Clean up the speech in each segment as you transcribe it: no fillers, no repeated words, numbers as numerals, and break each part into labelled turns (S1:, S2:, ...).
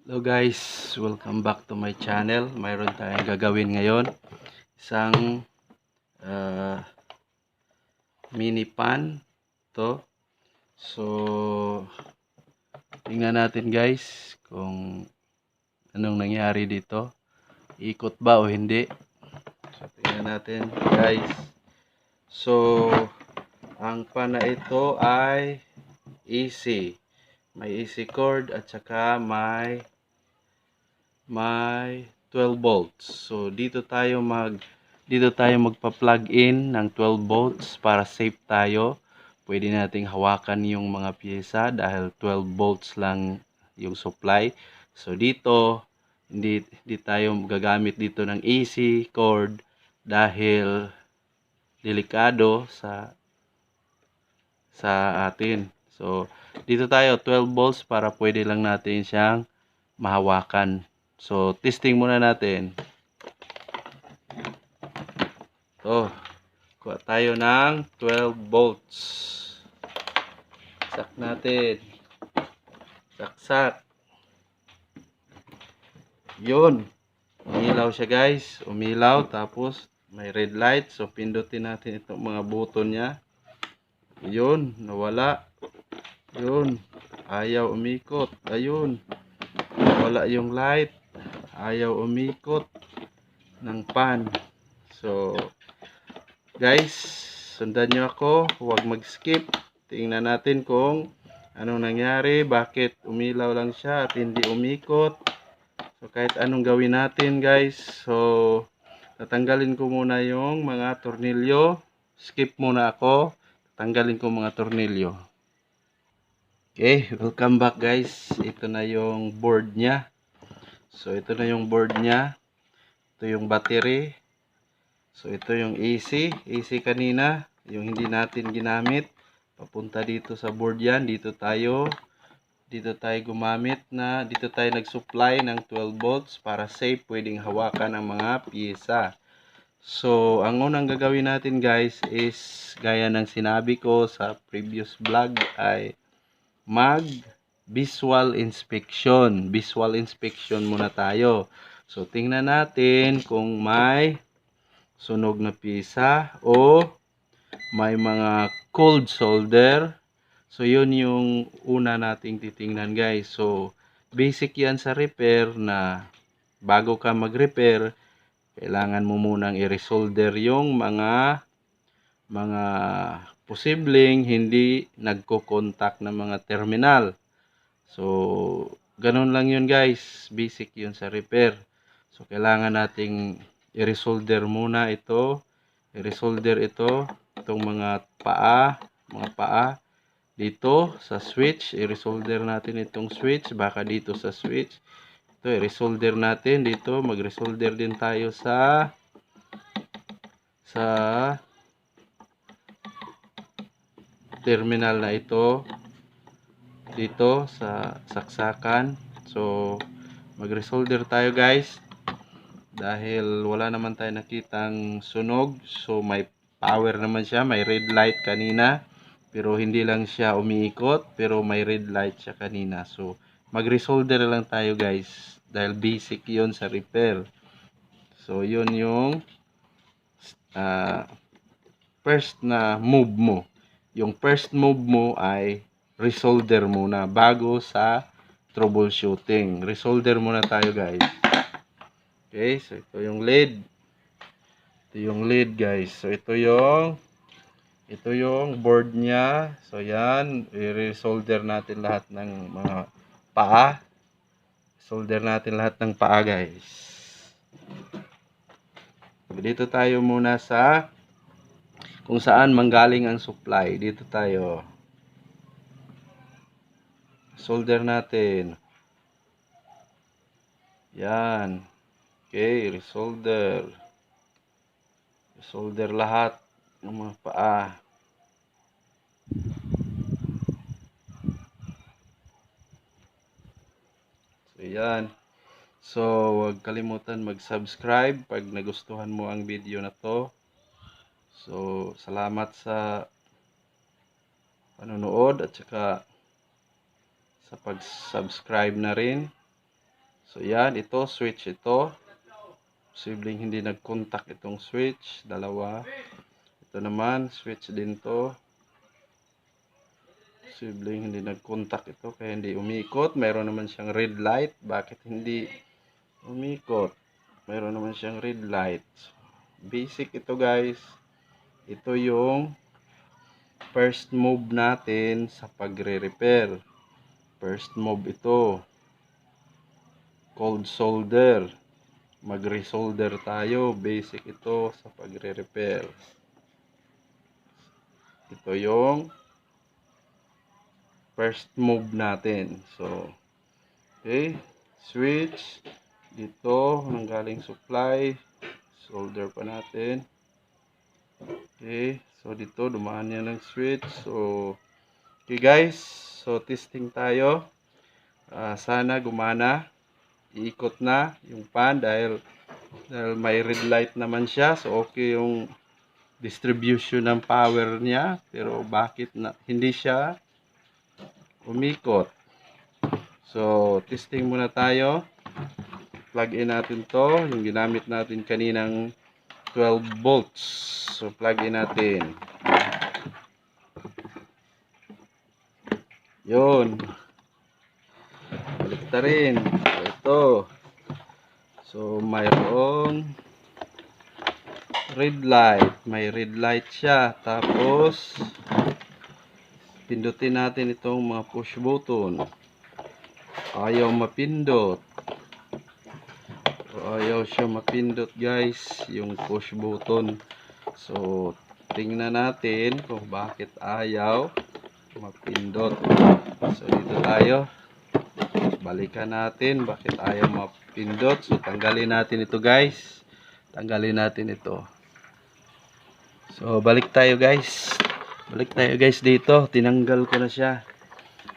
S1: Hello guys, welcome back to my channel. Mayroon tayong gagawin ngayon. Isang uh, mini pan to. So, tingnan natin guys kung anong nangyari dito. Ikot ba o hindi. So, tingnan natin guys. So, ang pan na ito ay easy. May easy cord at saka may 12 volts. So dito tayo magpa-plug in ng 12 volts para safe tayo. Pwede nating hawakan yung mga piyesa dahil 12 volts lang yung supply. So dito hindi tayo gagamit dito ng AC cord dahil delikado sa atin. So dito tayo 12 volts para pwede lang natin siyang mahawakan. So, testing muna natin. Ito. Kuha tayo ng 12 volts. Sak natin. Saksak. Yun. Umilaw siya guys. Umilaw. Tapos, may red light. So, pindutin natin itong mga button niya. Yun. Nawala. Yun. Ayaw umikot. Ayun. Nawala yung light. Ayaw umikot ng pan. So, guys, sundan nyo ako. Huwag mag-skip. Tingnan natin kung anong nangyari. Bakit umilaw lang siya at hindi umikot. So, kahit anong gawin natin, guys. So, tatanggalin ko muna yung mga tornilyo. Skip muna ako. Tatanggalin ko mga tornilyo. Okay, welcome back, guys. Ito na yung board niya. So, ito na yung board niya. Ito yung battery. So, ito yung AC. AC kanina. Yung hindi natin ginamit. Papunta dito sa board yan. Dito tayo gumamit na. Dito tayo nag-supply ng 12 volts para safe. Pwedeng hawakan ang mga piyesa. So, ang unang gagawin natin guys is gaya ng sinabi ko sa previous vlog ay visual inspection. Visual inspection muna tayo. So, tingnan natin kung may sunog na pisa o may mga cold solder. So, yun yung una nating titingnan guys. So, basic yan sa repair na bago ka mag-repair, kailangan mo munang i-resolder yung mga posibleng hindi nagko-contact ng mga terminal. So, ganun lang yun guys. Basic yun sa repair. So, kailangan nating i-resolder muna ito. I-resolder itong mga paa. Dito sa switch. I-resolder natin itong switch. Baka dito sa switch. Ito, i-resolder natin dito. Mag-resolder din tayo sa terminal na ito. Dito sa saksakan. So, mag-resolder tayo guys. Dahil wala naman tayo nakitang sunog. So, may power naman siya. May red light kanina. Pero hindi lang siya umiikot. Pero may red light siya kanina. So, mag-resolder lang tayo guys. Dahil basic yon sa repair. So, yun yung first na move mo. Yung first move mo ay resolder muna bago sa troubleshooting. Resolder muna tayo guys. Okay, so ito yung lead. Ito yung lead guys. So ito yung board niya. So yan, i-resolder natin lahat ng mga paa. Solder natin lahat ng paa guys. So, dito tayo muna sa kung saan manggaling ang supply. Dito tayo. Solder natin. Yan. Okay, resolder. Resolder lahat ng mga paa. So, yan. So, huwag kalimutan mag-subscribe pag nagustuhan mo ang video na to. So, salamat sa panonood at saka sa pag-subscribe na rin. So yan, ito switch ito. Posibleng hindi nag-contact itong switch, dalawa. Ito naman, switch din to. Posibleng hindi nag-contact ito kaya hindi umikot. Mayroon naman siyang red light. Bakit hindi umikot? Mayroon naman siyang red light. Basic ito guys. Ito yung first move natin sa pagre-repair. First move ito. Cold solder. Mag-resolder tayo. Basic ito sa pagre-repair. Ito yung first move natin. So, okay. Switch. Dito, nanggaling supply. Solder pa natin. Okay. So, dito, dumaan yan ng switch. So, okay guys. So, testing tayo. Sana gumana. Iikot na yung fan dahil may red light naman siya. So, okay yung distribution ng power niya. Pero, bakit hindi siya umikot? So, testing muna tayo. Plug in natin to. Yung ginamit natin kaninang 12 volts. So, plug in natin. Yun. Balik ta rin. Ito. So, mayroong red light. May red light siya. Tapos, pindutin natin itong mga push button. Ayaw mapindot. Ayaw siya mapindot guys. Yung push button. So, tingnan natin kung bakit ayaw mapindot. So, dito tayo. Balikan natin bakit ayaw mapindot. So, tanggalin natin ito guys. Tanggalin natin ito. So, balik tayo guys. Balik tayo guys dito. Tinanggal ko na siya.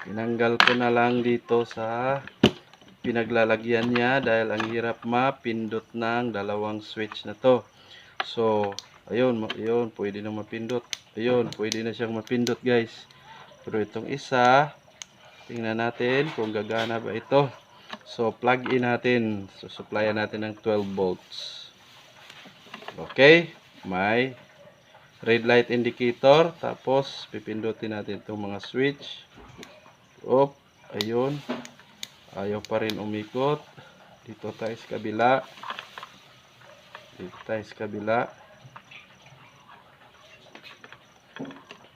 S1: Tinanggal ko na lang dito sa pinaglalagyan niya dahil ang hirap mapindot ng dalawang switch na to. So, ayun, pwede na mapindot. Ayun, pwede na siyang mapindot guys. Pero itong isa, tingnan natin kung gagana ba ito. So, plug in natin. So, supplyan natin ng 12 volts. Okay, may red light indicator. Tapos, pipindutin natin itong mga switch. Op, ayun. Ayaw pa rin umikot. Dito tayo sa kabila. Dito tayo sa kabila.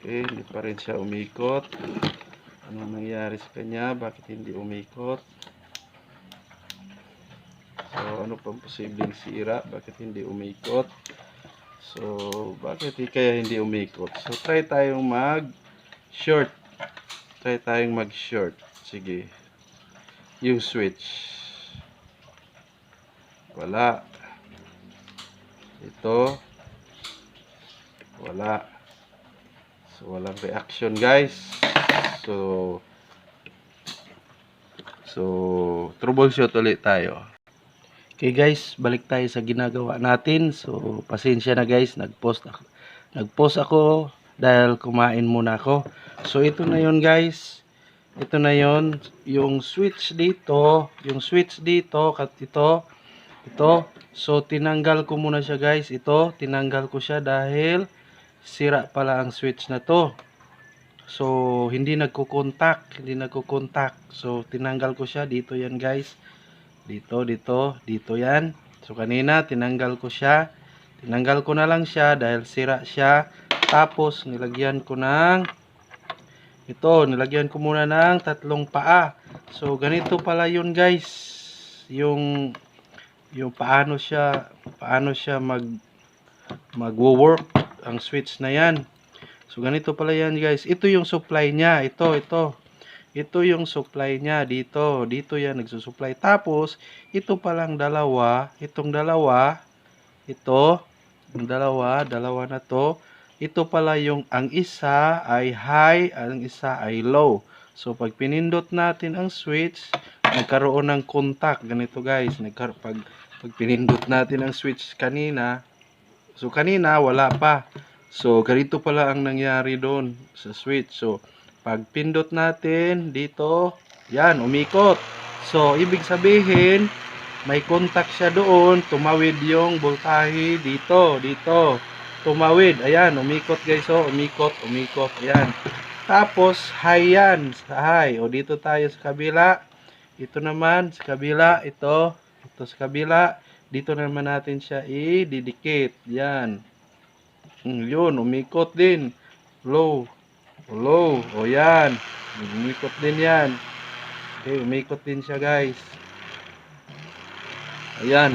S1: Okay, hindi pa rin siya umikot. Ano nangyari sa kanya? Bakit hindi umikot? So, ano pang posibleng sira? Bakit hindi umikot? So, bakit kaya hindi umikot? So, try tayong mag-short. Try tayong mag-short. Sige. Yung switch. Wala. Ito. Wala. So, walang reaction guys. So, troubleshoot ulit tayo. Okay guys, balik tayo sa ginagawa natin. So, pasensya na guys, nag-pause ako dahil kumain muna ako. So, ito na yon guys. Ito na yon, yung switch dito, ito. So, tinanggal ko muna siya guys. Ito, tinanggal ko siya dahil sira pala ang switch na to. So, hindi nagko-contact. So, tinanggal ko siya. Dito yan guys. Dito yan. So, kanina, tinanggal ko siya. Tinanggal ko na lang siya dahil sira siya. Tapos, nilagyan ko muna ng 3 paa. So, ganito pala yun guys. Yung paano siya magwo-work ang switch na yan. So, ganito pala yan guys. Ito yung supply niya. Ito yung supply niya. Dito yan nagsusupply. Tapos, ito palang dalawa. Yung dalawa na to. Ito pala yung ang isa ay high, ang isa ay low. So, pag pinindot natin ang switch, nagkaroon ng contact. Ganito guys. Pag pinindot natin ang switch kanina, so kanina wala pa. So, ganito pala ang nangyari doon sa switch. So, pag pindot natin dito, yan, umikot. So, ibig sabihin, may contact siya doon, tumawid yung voltahe dito, tumawid, ayan, umikot guys, oh, umikot, ayan. Tapos, high yan, sa high, o dito tayo sa kabila, ito naman, sa kabila, ito sa kabila, dito naman natin siya ididikit, yan. Yun, umikot din, low, o yan, umikot din yan. Okay, umikot din siya guys. Ayan.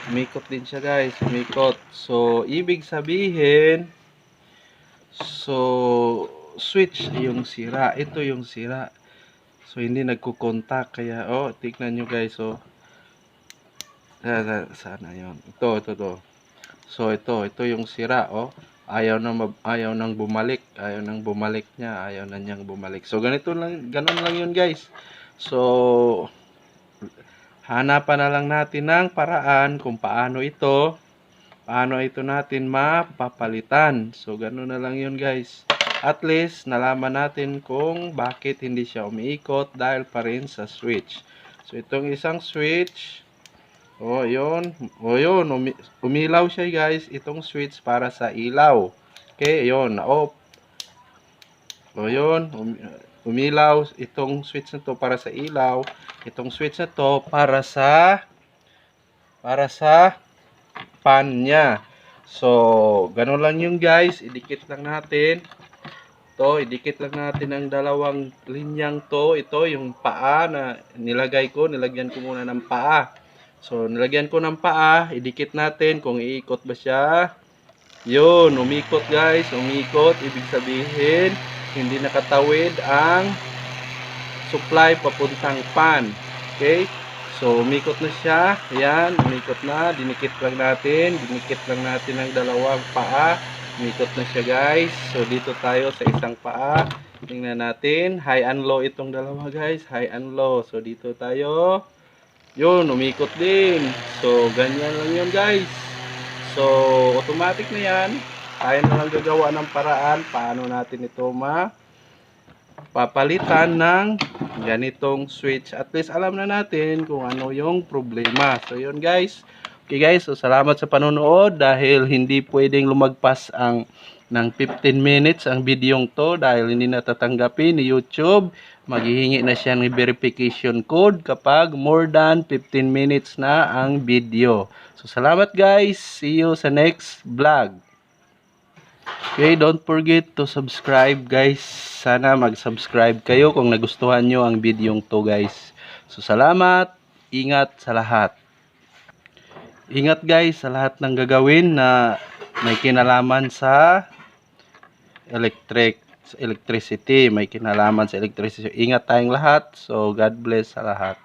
S1: Umikot din siya guys. Umikot. So, ibig sabihin, switch yung sira. Ito yung sira. So, hindi nagkukontak. Kaya, tignan nyo guys. So, sana yun. Ito. So, ito yung sira. Ayaw nang bumalik. Ayaw na niyang bumalik. So, ganun lang yun guys. So, hanapan na lang natin ng paraan kung paano ito natin mapapalitan. So, ganun na lang yun guys. At least, nalaman natin kung bakit hindi siya umiikot dahil pa rin sa switch. So, itong isang switch, yun, umilaw siya guys. Itong switch para sa ilaw. Okay, yun, na-off. Yun, umilaw itong switch na to para sa ilaw, itong switch na to para sa fan niya. So, ganun lang yung guys, idikit lang natin idikit lang natin ang dalawang linyang to. Ito yung paa na nilagyan ko muna ng paa. So, nilagyan ko ng paa, idikit natin kung iikot ba siya. Yun, umikot guys, ibig sabihin hindi nakatawid ang supply papuntang fan. Okay? So, umikot na siya. Ayan, umikot na. Dinikit lang natin ang dalawang paa. Umikot na siya guys. So, dito tayo sa isang paa. Tingnan natin. High and low itong dalawa guys. High and low. So, dito tayo. Yun, umikot din. So, ganyan lang yun guys. So, automatic na yan. Tayo na lang gagawa ng paraan paano natin ito papalitan ng ganitong switch. At least alam na natin kung ano yung problema. So, yun guys. Okay guys, so salamat sa panonood dahil hindi pwedeng lumagpas ng 15 minutes ang bidyong to dahil hindi natatanggapin ni YouTube. Maghihingi na siya ng verification code kapag more than 15 minutes na ang video. So, salamat guys. See you sa next vlog. Okay, don't forget to subscribe guys. Sana mag-subscribe kayo kung nagustuhan nyo ang bidyong to guys. So, salamat. Ingat sa lahat. Ingat guys sa lahat ng gagawin na may kinalaman sa electricity. May kinalaman sa electricity. Ingat tayong lahat. So, God bless sa lahat.